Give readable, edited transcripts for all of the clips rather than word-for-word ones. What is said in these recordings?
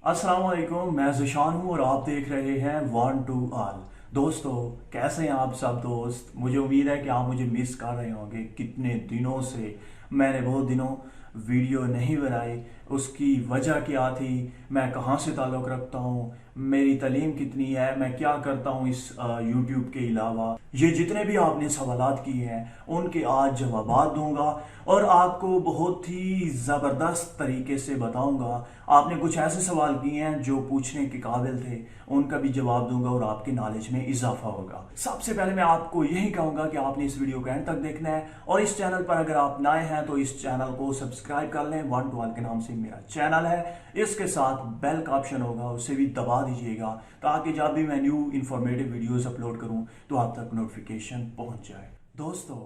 अस्सलाम वालेकुम, मैं ज़िशान हूँ और आप देख रहे हैं वन टू ऑल। दोस्तों, कैसे हैं आप सब दोस्त? मुझे उम्मीद है कि आप मुझे मिस कर रहे होंगे। कितने दिनों से मैंने बहुत दिनों वीडियो नहीं बनाई। उसकी वजह क्या थी, मैं कहाँ से ताल्लुक़ रखता हूँ, मेरी तालीम कितनी है, मैं क्या करता हूँ इस यूट्यूब के अलावा, ये जितने भी आपने सवालात किए हैं उनके आज जवाबात दूंगा और आपको बहुत ही ज़बरदस्त तरीके से बताऊंगा। आपने कुछ ऐसे सवाल किए हैं जो पूछने के काबिल थे, उनका भी जवाब दूंगा और आपकी नॉलेज में इजाफा होगा। सबसे पहले मैं आपको यही कहूंगा कि आपने इस वीडियो को एंड तक देखना है और इस चैनल पर अगर आप नए हैं तो इस चैनल को सब्सक्राइब कर लें। वन टू ऑल के नाम से मेरा चैनल है, इसके साथ बेल का ऑप्शन होगा, उसे भी दबा दीजिएगा ताकि जब भी मैं न्यू इंफॉर्मेटिव वीडियोस अपलोड करूं तो आप तक नोटिफिकेशन पहुंच जाए। दोस्तों,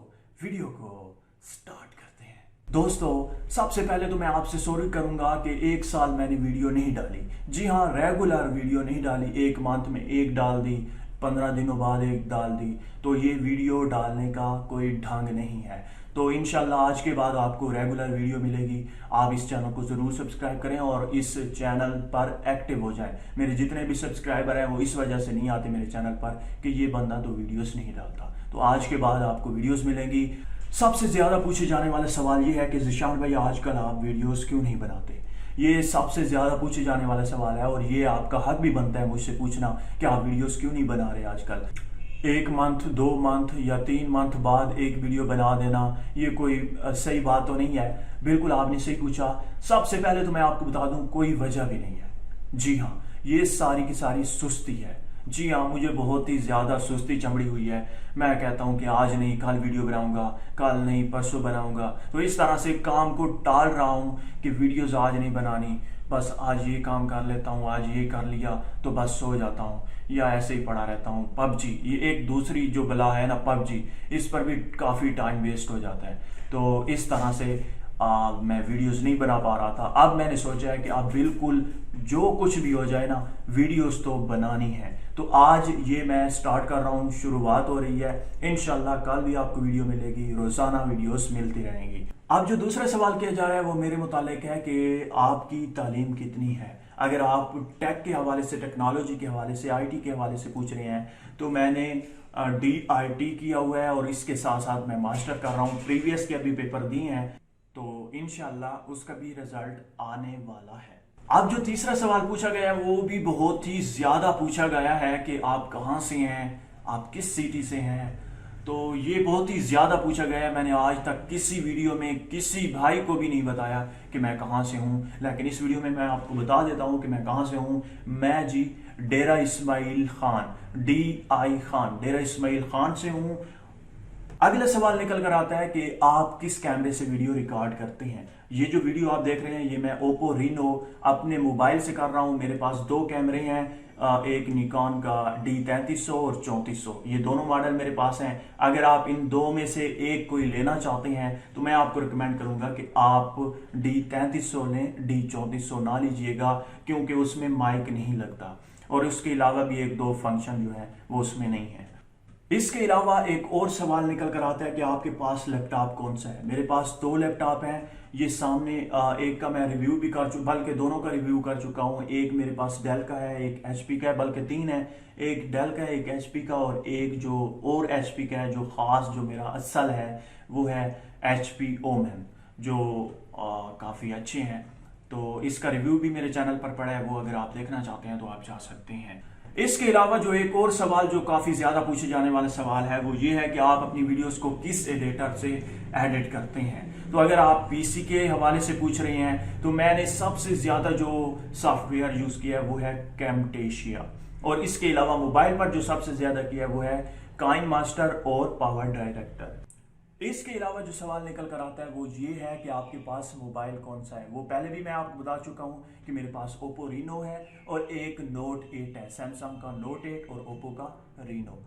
वीडियो को स्टार्ट करते हैं। दोस्तों, सबसे पहले तो मैं आपसे सॉरी करूंगा कि एक साल मैंने वीडियो नहीं डाली। जी हाँ, रेगुलर वीडियो नहीं डाली। एक मंथ में एक डाल दी, 15 दिनों बाद एक डाल दी, तो ये वीडियो डालने का कोई ढंग नहीं है। तो इंशाल्लाह आज के बाद आपको रेगुलर वीडियो मिलेगी। आप इस चैनल को ज़रूर सब्सक्राइब करें और इस चैनल पर एक्टिव हो जाएं। मेरे जितने भी सब्सक्राइबर हैं वो इस वजह से नहीं आते मेरे चैनल पर कि ये बंदा तो वीडियोस नहीं डालता। तो आज के बाद आपको वीडियोस मिलेंगी। सबसे ज़्यादा पूछे जाने वाला सवाल ये है कि ज़िशान भाई आजकल आप वीडियोस क्यों नहीं बनाते। ये सबसे ज़्यादा पूछे जाने वाला सवाल है और ये आपका हक भी बनता है मुझसे पूछना कि आप वीडियोस क्यों नहीं बना रहे आजकल। एक मंथ, 2 मंथ या 3 मंथ बाद एक वीडियो बना देना, ये कोई सही बात तो नहीं है। बिल्कुल आपने सही पूछा। सबसे पहले तो मैं आपको बता दूं, कोई वजह भी नहीं है। जी हाँ, ये सारी की सारी सुस्ती है। जी हाँ, मुझे बहुत ही ज़्यादा सुस्ती चमड़ी हुई है। मैं कहता हूँ कि आज नहीं कल वीडियो बनाऊंगा, कल नहीं परसों बनाऊंगा, तो इस तरह से काम को टाल रहा हूँ कि वीडियोज़ आज नहीं बनानी, बस आज ये काम कर लेता हूँ, आज ये कर लिया तो बस सो जाता हूँ या ऐसे ही पड़ा रहता हूँ। पबजी, ये एक दूसरी जो बला है ना पबजी, इस पर भी काफ़ी टाइम वेस्ट हो जाता है। तो इस तरह से मैं वीडियोस नहीं बना पा रहा था। अब मैंने सोचा है कि अब बिल्कुल जो कुछ भी हो जाए ना, वीडियोस तो बनानी है। तो आज ये मैं स्टार्ट कर रहा हूँ, शुरुआत हो रही है। इंशाल्लाह कल भी आपको वीडियो मिलेगी, रोजाना वीडियोस मिलती रहेंगी। अब जो दूसरा सवाल किया जा रहा है वो मेरे मुतालिक है कि आपकी तालीम कितनी है। अगर आप टेक के हवाले से, टेक्नोलॉजी के हवाले से, आईटी के हवाले से पूछ रहे हैं तो मैंने DIT किया हुआ है और इसके साथ साथ मैं मास्टर कर रहा हूँ। प्रीवियस के अभी पेपर दिए हैं तो इंशाल्लाह उसका भी रिजल्ट आने वाला है। अब जो तीसरा सवाल पूछा गया है वो भी बहुत ही ज्यादा पूछा गया है कि आप कहाँ से हैं, आप किस सिटी से हैं। तो ये बहुत ही ज्यादा पूछा गया है। मैंने आज तक किसी वीडियो में किसी भाई को भी नहीं बताया कि मैं कहाँ से हूँ, लेकिन इस वीडियो में मैं आपको बता देता हूँ कि मैं कहाँ से हूँ। मैं जी डेरा इस्माइल खान, DI खान, डेरा इस्माइल खान से हूँ। अगला सवाल निकल कर आता है कि आप किस कैमरे से वीडियो रिकॉर्ड करते हैं। ये जो वीडियो आप देख रहे हैं ये मैं ओप्पो रीनो अपने मोबाइल से कर रहा हूं। मेरे पास 2 कैमरे हैं, एक निकॉन का D3300 और 3400, ये दोनों मॉडल मेरे पास हैं। अगर आप इन दो में से एक कोई लेना चाहते हैं तो मैं आपको रिकमेंड करूंगा कि आप D3300 लें, D3400 ना लीजिएगा, क्योंकि उसमें माइक नहीं लगता और उसके अलावा भी 1-2 फंक्शन जो है वो उसमें नहीं है। इसके अलावा एक और सवाल निकल कर आता है कि आपके पास लैपटॉप कौन सा है। मेरे पास 2 लैपटॉप हैं। ये सामने एक का मैं रिव्यू भी कर चुका, बल्कि दोनों का रिव्यू कर चुका हूँ। एक मेरे पास डेल का है, एक HP का है, बल्कि 3 है। एक डेल का है, एक HP का और एक जो और HP का है, जो खास जो मेरा असल है वो है HP ओमेन, जो काफ़ी अच्छे हैं। तो इसका रिव्यू भी मेरे चैनल पर पड़ा है, वो अगर आप देखना चाहते हैं तो आप जा सकते हैं। इसके अलावा जो एक और सवाल जो काफी ज्यादा पूछे जाने वाला सवाल है वो ये है कि आप अपनी वीडियोस को किस एडिटर से एडिट करते हैं। तो अगर आप PC के हवाले से पूछ रहे हैं तो मैंने सबसे ज्यादा जो सॉफ्टवेयर यूज किया है वो है कैमटेशिया, और इसके अलावा मोबाइल पर जो सबसे ज्यादा किया है वो है काइनमास्टर और पावर डायरेक्टर। इसके अलावा जो सवाल निकल कर आता है वो ये है कि आपके पास मोबाइल कौन सा है। वो पहले भी मैं आपको बता चुका हूँ कि मेरे पास ओप्पो रीनो है और एक नोट 8 है, सैमसंग का नोट 8 और ओप्पो का रीनो।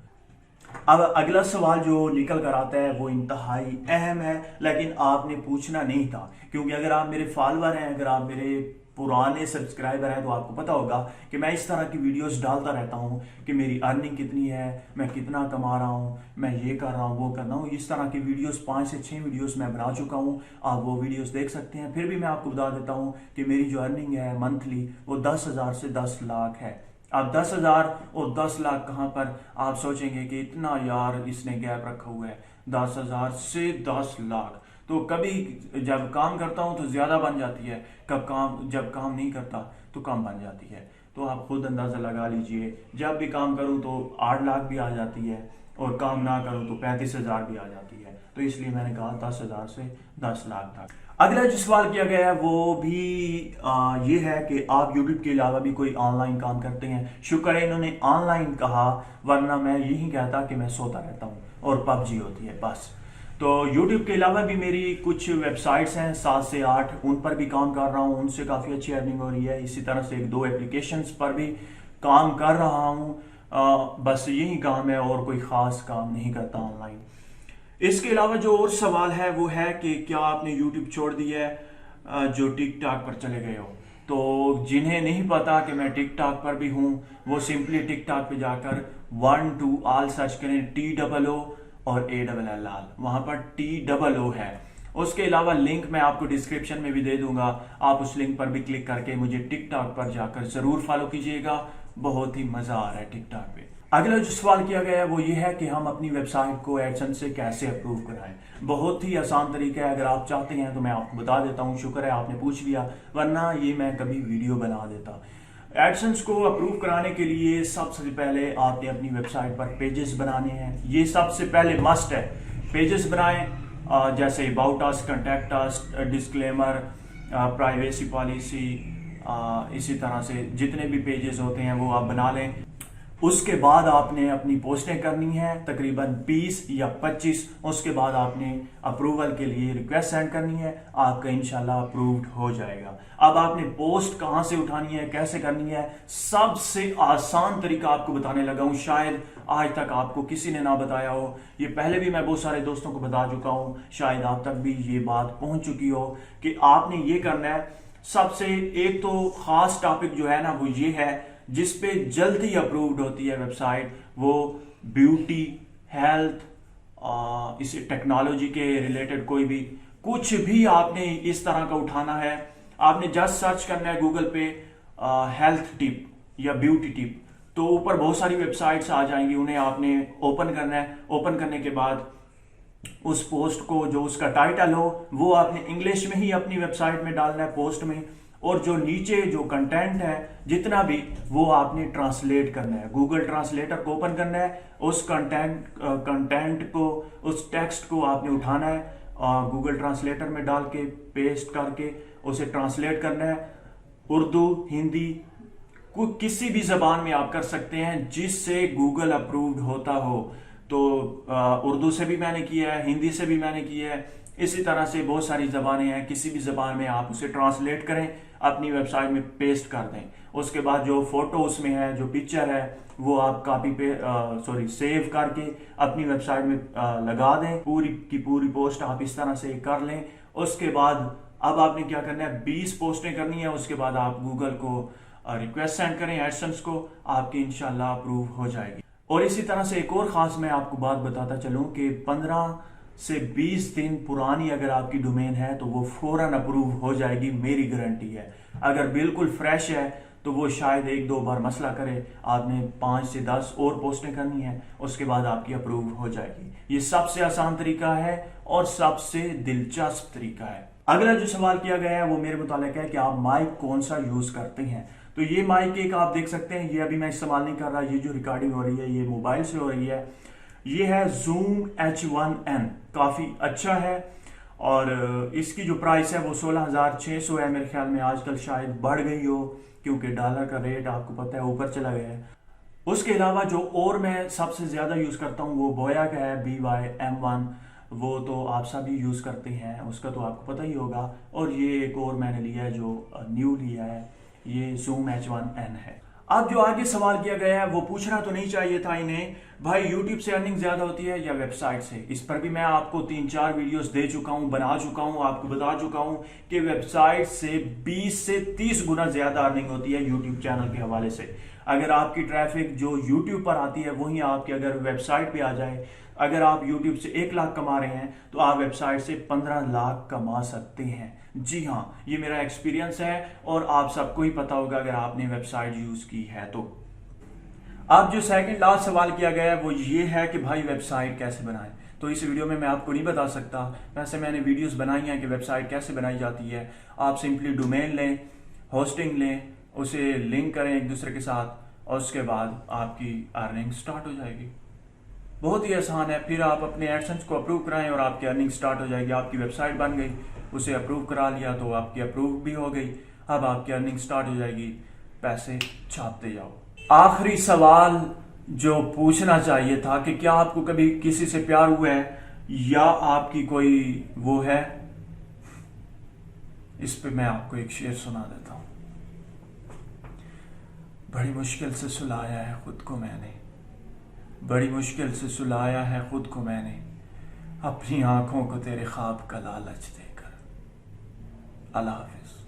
अब अगला सवाल जो निकल कर आता है वो इंतहाई अहम है, लेकिन आपने पूछना नहीं था, क्योंकि अगर आप मेरे फॉलोअर हैं, अगर आप मेरे पुराने सब्सक्राइबर हैं तो आपको पता होगा कि मैं इस तरह की वीडियोस डालता रहता हूं कि मेरी अर्निंग कितनी है, मैं कितना कमा रहा हूं, मैं ये कर रहा हूं, वो कर रहा हूं। इस तरह की वीडियोस 5 से 6 वीडियोस मैं बना चुका हूं, आप वो वीडियोस देख सकते हैं। फिर भी मैं आपको बता देता हूं कि मेरी जो अर्निंग है मंथली वो 10,000 से 10 लाख है। अब 10,000 और 10 लाख कहाँ पर, आप सोचेंगे कि इतना यार इसने गैप रखा हुआ है। 10,000 से 10 लाख तो कभी जब काम करता हूं तो ज्यादा बन जाती है, जब काम नहीं करता तो कम बन जाती है। तो आप खुद अंदाजा लगा लीजिए, जब भी काम करूं तो 8 लाख भी आ जाती है और काम ना करूं तो 35,000 भी आ जाती है। तो इसलिए मैंने कहा 10,000 से 10 लाख तक। अगला जो सवाल किया गया है वो भी ये है कि आप YouTube के अलावा भी कोई ऑनलाइन काम करते हैं। शुक्र है इन्होंने ऑनलाइन कहा, वरना मैं यही कहता कि मैं सोता रहता हूँ और पबजी होती है बस। तो YouTube के अलावा भी मेरी कुछ वेबसाइट्स हैं 7 से 8, उन पर भी काम कर रहा हूँ, उनसे काफ़ी अच्छी अर्निंग हो रही है। इसी तरह से 1-2 एप्लीकेशंस पर भी काम कर रहा हूँ। बस यही काम है और कोई ख़ास काम नहीं करता ऑनलाइन। इसके अलावा जो और सवाल है वो है कि क्या आपने YouTube छोड़ दिया है जो टिकटॉक पर चले गए हो। तो जिन्हें नहीं पता कि मैं टिकटॉक पर भी हूँ वो सिंपली टिकटॉक पे जाकर 1 2 ऑल सर्च करें, TOO और ALL, वहां पर TOO है। उसके अलावा लिंक मैं आपको डिस्क्रिप्शन में भी दे दूंगा, आप उस लिंक पर भी क्लिक करके मुझे टिकटॉक पर जाकर जरूर फॉलो कीजिएगा, बहुत ही मजा आ रहा है टिकटॉक पे। अगला जो सवाल किया गया है वो ये है कि हम अपनी वेबसाइट को एडसेंस से कैसे अप्रूव कराएं। बहुत ही आसान तरीका है, अगर आप चाहते हैं तो मैं आपको बता देता हूँ। शुक्र है आपने पूछ लिया, वरना ये मैं कभी वीडियो बना देता। एडसेंस को अप्रूव कराने के लिए सबसे पहले आपने अपनी वेबसाइट पर पेजेस बनाने हैं, ये सबसे पहले मस्ट है। पेजेस बनाएं जैसे about us, contact us, disclaimer, privacy policy, इसी तरह से जितने भी पेजेस होते हैं वो आप बना लें। उसके बाद आपने अपनी पोस्टें करनी है तकरीबन 20 या 25। उसके बाद आपने अप्रूवल के लिए रिक्वेस्ट सेंड करनी है, आपका इंशाल्लाह अप्रूव्ड हो जाएगा। अब आपने पोस्ट कहां से उठानी है, कैसे करनी है, सबसे आसान तरीका आपको बताने लगा हूं। शायद आज तक आपको किसी ने ना बताया हो, ये पहले भी मैं बहुत सारे दोस्तों को बता चुका हूं, शायद आप तक भी ये बात पहुंच चुकी हो कि आपने ये करना है। सबसे एक तो खास टॉपिक जो है ना वो ये है जिस पे जल्दी अप्रूव्ड होती है वेबसाइट, वो ब्यूटी, हेल्थ, इसी टेक्नोलॉजी के रिलेटेड कोई भी कुछ भी आपने इस तरह का उठाना है। आपने जस्ट सर्च करना है गूगल पे हेल्थ टिप या ब्यूटी टिप, तो ऊपर बहुत सारी वेबसाइट्स आ जाएंगी, उन्हें आपने ओपन करना है। ओपन करने के बाद उस पोस्ट को, जो उसका टाइटल हो, वो आपने इंग्लिश में ही अपनी वेबसाइट में डालना है पोस्ट में, और जो नीचे जो कंटेंट है जितना भी वो आपने ट्रांसलेट करना है। गूगल ट्रांसलेटर को ओपन करना है, उस कंटेंट को, उस टेक्स्ट को आपने उठाना है, गूगल ट्रांसलेटर में डाल के पेस्ट करके उसे ट्रांसलेट करना है। उर्दू, हिंदी, किसी भी जबान में आप कर सकते हैं जिससे गूगल अप्रूव्ड होता हो। तो उर्दू से भी मैंने किया है, हिंदी से भी मैंने किया है, इसी तरह से बहुत सारी जबानें हैं, किसी भी जबान में आप उसे ट्रांसलेट करें, अपनी वेबसाइट में पेस्ट कर दें। उसके बाद जो फोटो उसमें है, जो पिक्चर है, वो आप कॉपी पे सेव करके अपनी वेबसाइट में लगा दें। पूरी की पूरी पोस्ट आप इस तरह से कर लें। उसके बाद अब आपने क्या करना है, 20 पोस्टें करनी है। उसके बाद आप गूगल को रिक्वेस्ट सेंड करें एडसेंस को, आपकी इंशाल्लाह अप्रूव हो जाएगी। और इसी तरह से एक और खास मैं आपको बात बताता चलूं कि 15 से 20 दिन पुरानी अगर आपकी डोमेन है तो वो फौरन अप्रूव हो जाएगी, मेरी गारंटी है। अगर बिल्कुल फ्रेश है तो वो शायद 1-2 बार मसला करे, आपने 5 से 10 और पोस्टें करनी है, उसके बाद आपकी अप्रूव हो जाएगी। ये सबसे आसान तरीका है और सबसे दिलचस्प तरीका है। अगला जो सवाल किया गया है वो मेरे मुतालिक है कि आप माइक कौन सा यूज करते हैं। तो ये माइक एक आप देख सकते हैं, ये अभी मैं इस्तेमाल नहीं कर रहा, ये जो रिकॉर्डिंग हो रही है ये मोबाइल से हो रही है। ये है Zoom H1N, काफी अच्छा है और इसकी जो प्राइस है वो 16,600 है मेरे ख्याल में। आजकल शायद बढ़ गई हो क्योंकि डॉलर का रेट आपको पता है ऊपर चला गया है। उसके अलावा जो और मैं सबसे ज्यादा यूज करता हूँ वो बोया का है, BY-M1, वो तो आप सभी यूज करते हैं, उसका तो आपको पता ही होगा। और ये एक और मैंने लिया है जो न्यू लिया है, ये Zoom H1N है। अब जो आगे सवाल किया गया है वो पूछना तो नहीं चाहिए था इन्हें, भाई यूट्यूब से अर्निंग ज्यादा होती है या वेबसाइट से। इस पर भी मैं आपको 3-4 वीडियोस दे चुका हूं, बना चुका हूं, आपको बता चुका हूं कि वेबसाइट से 20 से 30 गुना ज्यादा अर्निंग होती है यूट्यूब चैनल के हवाले से। अगर आपकी ट्रैफिक जो यूट्यूब पर आती है वही आपकी अगर वेबसाइट पे आ जाए, अगर आप यूट्यूब से 1 लाख कमा रहे हैं तो आप वेबसाइट से 15 लाख कमा सकते हैं। जी हाँ, ये मेरा एक्सपीरियंस है और आप सबको ही पता होगा अगर आपने वेबसाइट यूज की है तो। अब जो सेकंड लास्ट सवाल किया गया है वो ये है कि भाई वेबसाइट कैसे बनाएं। तो इस वीडियो में मैं आपको नहीं बता सकता, वैसे मैंने वीडियोस बनाई हैं कि वेबसाइट कैसे बनाई जाती है। आप सिंपली डोमेन लें, होस्टिंग लें, उसे लिंक करें एक दूसरे के साथ और उसके बाद आपकी अर्निंग स्टार्ट हो जाएगी। बहुत ही आसान है। फिर आप अपने एडसेंस को अप्रूव कराएं और आपकी अर्निंग स्टार्ट हो जाएगी। आपकी वेबसाइट बन गई, उसे अप्रूव करा लिया तो आपकी अप्रूव भी हो गई। अब आपकी अर्निंग स्टार्ट हो जाएगी, पैसे छापते जाओ। आखिरी सवाल जो पूछना चाहिए था कि क्या आपको कभी किसी से प्यार हुआ है या आपकी कोई वो है, इस पे मैं आपको एक शेर सुना देता हूं। बड़ी मुश्किल से सुलाया है खुद को मैंने, बड़ी मुश्किल से सुलाया है खुद को मैंने, अपनी आंखों को तेरे ख्वाब का लालच देकर। अल्लाह हाफिज।